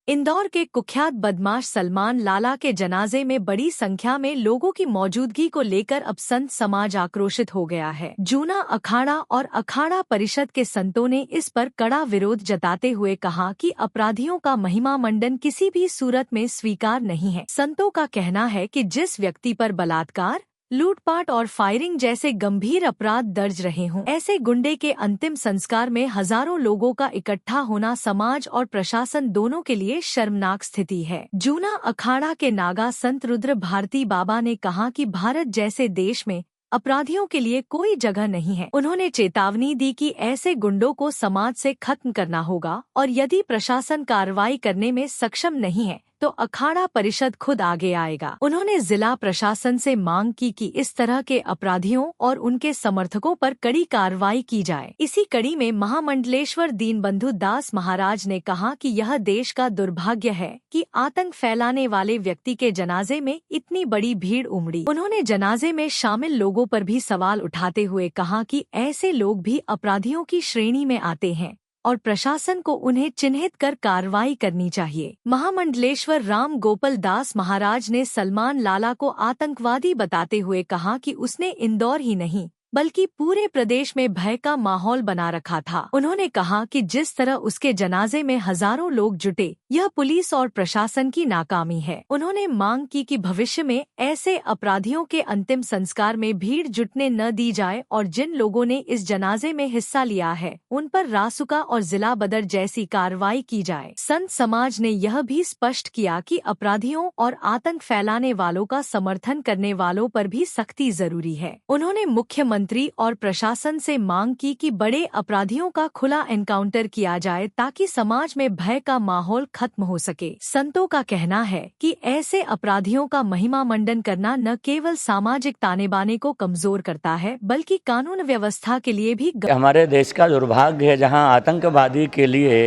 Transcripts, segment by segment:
इंदौर के कुख्यात बदमाश सलमान लाला के जनाजे में बड़ी संख्या में लोगों की मौजूदगी को लेकर अब संत समाज आक्रोशित हो गया है। जूना अखाड़ा और अखाड़ा परिषद के संतों ने इस पर कड़ा विरोध जताते हुए कहा कि अपराधियों का महिमा मंडन किसी भी सूरत में स्वीकार नहीं है। संतों का कहना है कि जिस व्यक्ति पर बलात्कार, लूटपाट और फायरिंग जैसे गंभीर अपराध दर्ज रहे हों, ऐसे गुंडे के अंतिम संस्कार में हजारों लोगों का इकट्ठा होना समाज और प्रशासन दोनों के लिए शर्मनाक स्थिति है। जूना अखाड़ा के नागा संत रुद्र भारती बाबा ने कहा कि भारत जैसे देश में अपराधियों के लिए कोई जगह नहीं है। उन्होंने चेतावनी दी कि ऐसे गुंडों को समाज से खत्म करना होगा और यदि प्रशासन कार्रवाई करने में सक्षम नहीं है तो अखाड़ा परिषद खुद आगे आएगा। उन्होंने जिला प्रशासन से मांग की कि इस तरह के अपराधियों और उनके समर्थकों पर कड़ी कार्रवाई की जाए। इसी कड़ी में महामंडलेश्वर दीनबंधु दास महाराज ने कहा कि यह देश का दुर्भाग्य है कि आतंक फैलाने वाले व्यक्ति के जनाजे में इतनी बड़ी भीड़ उमड़ी। उन्होंने जनाजे में शामिल लोगों पर भी सवाल उठाते हुए कहा कि ऐसे लोग भी अपराधियों की श्रेणी में आते हैं और प्रशासन को उन्हें चिन्हित कर कार्रवाई करनी चाहिए। महामंडलेश्वर राम गोपाल दास महाराज ने सलमान लाला को आतंकवादी बताते हुए कहा कि उसने इंदौर ही नहीं बल्कि पूरे प्रदेश में भय का माहौल बना रखा था। उन्होंने कहा कि जिस तरह उसके जनाजे में हजारों लोग जुटे, यह पुलिस और प्रशासन की नाकामी है। उन्होंने मांग की कि भविष्य में ऐसे अपराधियों के अंतिम संस्कार में भीड़ जुटने न दी जाए और जिन लोगों ने इस जनाजे में हिस्सा लिया है उन पर रासुका और जिला बदर जैसी कार्रवाई की जाए। संत समाज ने यह भी स्पष्ट किया कि अपराधियों और आतंक फैलाने वालों का समर्थन करने वालों पर भी सख्ती जरूरी है। उन्होंने मुख्यमंत्री और प्रशासन से मांग की कि बड़े अपराधियों का खुला एनकाउंटर किया जाए ताकि समाज में भय का माहौल खत्म हो सके। संतों का कहना है कि ऐसे अपराधियों का महिमा मंडन करना न केवल सामाजिक ताने बाने को कमजोर करता है बल्कि कानून व्यवस्था के लिए भी हमारे देश का दुर्भाग्य है जहां आतंकवादी के लिए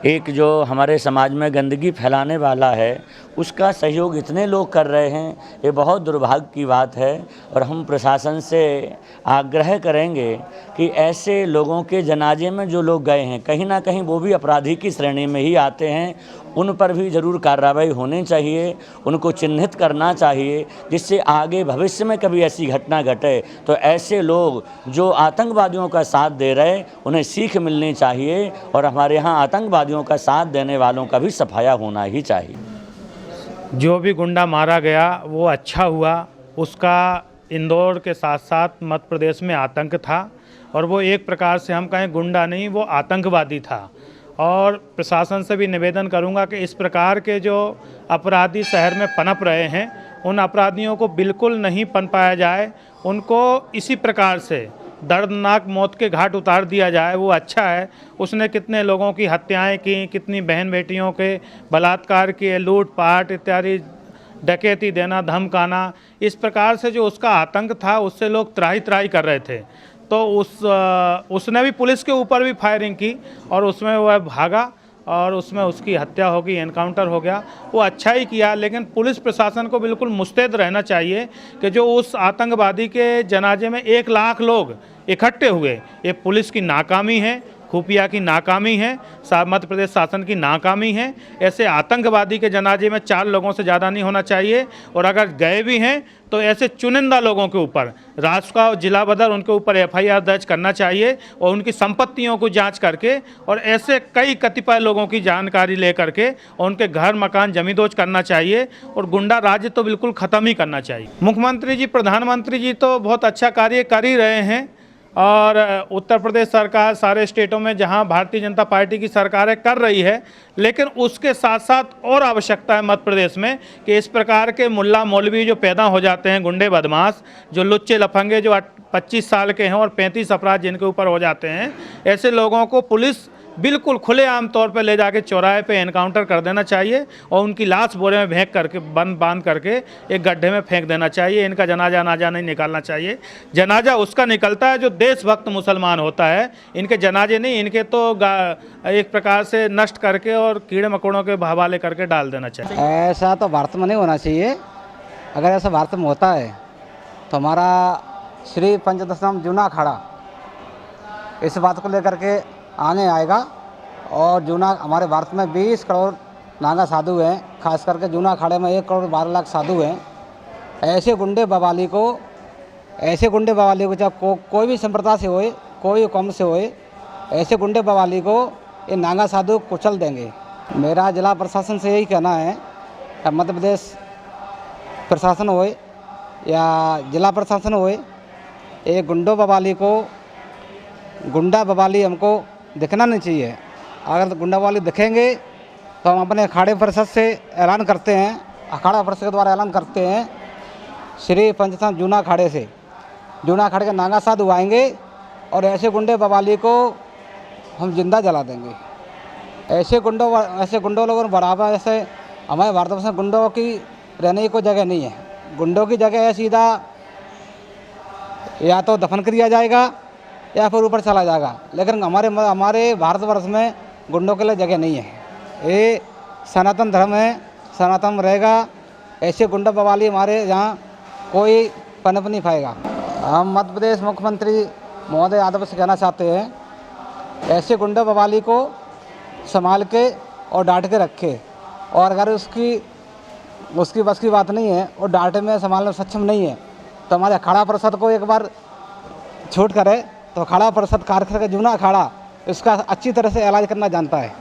एक जो हमारे समाज में गंदगी फैलाने वाला है उसका सहयोग इतने लोग कर रहे हैं। ये बहुत दुर्भाग्य की बात है और हम प्रशासन से आग्रह करेंगे कि ऐसे लोगों के जनाजे में जो लोग गए हैं कहीं ना कहीं वो भी अपराधी की श्रेणी में ही आते हैं। उन पर भी ज़रूर कार्रवाई होनी चाहिए, उनको चिन्हित करना चाहिए जिससे आगे भविष्य में कभी ऐसी घटना घटे तो ऐसे लोग जो आतंकवादियों का साथ दे रहे उन्हें सीख मिलनी चाहिए और हमारे यहाँ आतंकवादियों का साथ देने वालों का भी सफाया होना ही चाहिए। जो भी गुंडा मारा गया वो अच्छा हुआ, उसका इंदौर के साथ साथ मध्य प्रदेश में आतंक था और वो एक प्रकार से हम कहें गुंडा नहीं, वो आतंकवादी था। और प्रशासन से भी निवेदन करूंगा कि इस प्रकार के जो अपराधी शहर में पनप रहे हैं उन अपराधियों को बिल्कुल नहीं पनपाया जाए, उनको इसी प्रकार से दर्दनाक मौत के घाट उतार दिया जाए। वो अच्छा है, उसने कितने लोगों की हत्याएं की, कितनी बहन बेटियों के बलात्कार किए, लूटपाट इत्यादि, डकैती देना, धमकाना, इस प्रकार से जो उसका आतंक था उससे लोग त्राही त्राही कर रहे थे। तो उसने भी पुलिस के ऊपर भी फायरिंग की और उसमें वह भागा और उसमें उसकी हत्या हो गई, एनकाउंटर हो गया। वो अच्छा ही किया, लेकिन पुलिस प्रशासन को बिल्कुल मुस्तैद रहना चाहिए कि जो उस आतंकवादी के जनाजे में 1 लाख लोग इकट्ठे हुए, ये पुलिस की नाकामी है, खुफिया की नाकामी है, मध्य प्रदेश शासन की नाकामी है। ऐसे आतंकवादी के जनाजे में 4 लोगों से ज़्यादा नहीं होना चाहिए और अगर गए भी हैं तो ऐसे चुनिंदा लोगों के ऊपर रासुका और जिला बदर उनके ऊपर FIR दर्ज करना चाहिए और उनकी संपत्तियों को जांच करके और ऐसे कई कतिपय लोगों की जानकारी ले करके और उनके घर मकान जमींदोज करना चाहिए और गुंडा राज्य तो बिल्कुल ख़त्म ही करना चाहिए। मुख्यमंत्री जी, प्रधानमंत्री जी तो बहुत अच्छा कार्य कर ही रहे हैं और उत्तर प्रदेश सरकार सारे स्टेटों में जहां भारतीय जनता पार्टी की सरकारें कर रही है, लेकिन उसके साथ साथ और आवश्यकता है मध्य प्रदेश में कि इस प्रकार के मुल्ला मौलवी जो पैदा हो जाते हैं, गुंडे बदमाश, जो लुच्चे लफंगे जो 25 साल के हैं और 35 अपराध जिनके ऊपर हो जाते हैं, ऐसे लोगों को पुलिस बिल्कुल खुलेआम तौर पर ले जाके चौराहे पे एनकाउंटर कर देना चाहिए और उनकी लाश बोरे में फेंक करके बांध करके एक गड्ढे में फेंक देना चाहिए। इनका जनाजा नाजा नहीं निकालना चाहिए। जनाजा उसका निकलता है जो देशभक्त मुसलमान होता है, इनके जनाजे नहीं, इनके तो एक प्रकार से नष्ट करके और कीड़े मकोड़ों के हवाले करके डाल देना चाहिए। ऐसा तो भारत में नहीं होना चाहिए। अगर ऐसा भारत में होता है तो हमारा श्री पंचदशम जूना अखाड़ा इस बात को लेकर के आगे आएगा और जूना हमारे भारत में 20 करोड़ नागा साधु हैं, खास करके जूना अखाड़े में 1 करोड़ 12 लाख साधु हैं। ऐसे गुंडे बवाली को जब कोई भी संप्रदाय से होए, कोई कौम से होए, ऐसे गुंडे बवाली को ये नागा साधु कुचल देंगे। मेरा जिला प्रशासन से यही कहना है, मध्य प्रदेश प्रशासन होए या जिला प्रशासन होए, ये गुंडा बवाली हमको दिखना नहीं चाहिए। अगर गुंडा बवाली दिखेंगे तो हम अपने अखाड़े परिषद से ऐलान करते हैं, अखाड़ा परिषद के द्वारा ऐलान करते हैं, श्री पंचधाम जूना अखाड़े से जूना अखाड़े के नागा साधु आएंगे और ऐसे गुंडे बवाली को हम जिंदा जला देंगे। ऐसे गुंडों लोगों को बराबर, ऐसे हमारे भारतवर्ष में गुंडों की रहने की कोई जगह नहीं है। गुंडों की जगह है सीधा या तो दफन कर दिया जाएगा या फिर ऊपर चला जाएगा, लेकिन हमारे भारतवर्ष में गुंडों के लिए जगह नहीं है। ये सनातन धर्म है, सनातन में रहेगा। ऐसे गुंडा बवाली हमारे यहाँ कोई पनप नहीं पाएगा। हम मध्य प्रदेश मुख्यमंत्री महोदय यादव से कहना चाहते हैं, ऐसे गुंडा बवाली को संभाल के और डांट के रखे, और अगर उसकी बस की बात नहीं है और डांटे में संभालने में सक्षम नहीं है तो हमारे अखाड़ा परिषद को एक बार छूट करे। तो अखाड़ा परिषद कार्यक्रम का जूना अखाड़ा इसका अच्छी तरह से इलाज करना जानता है।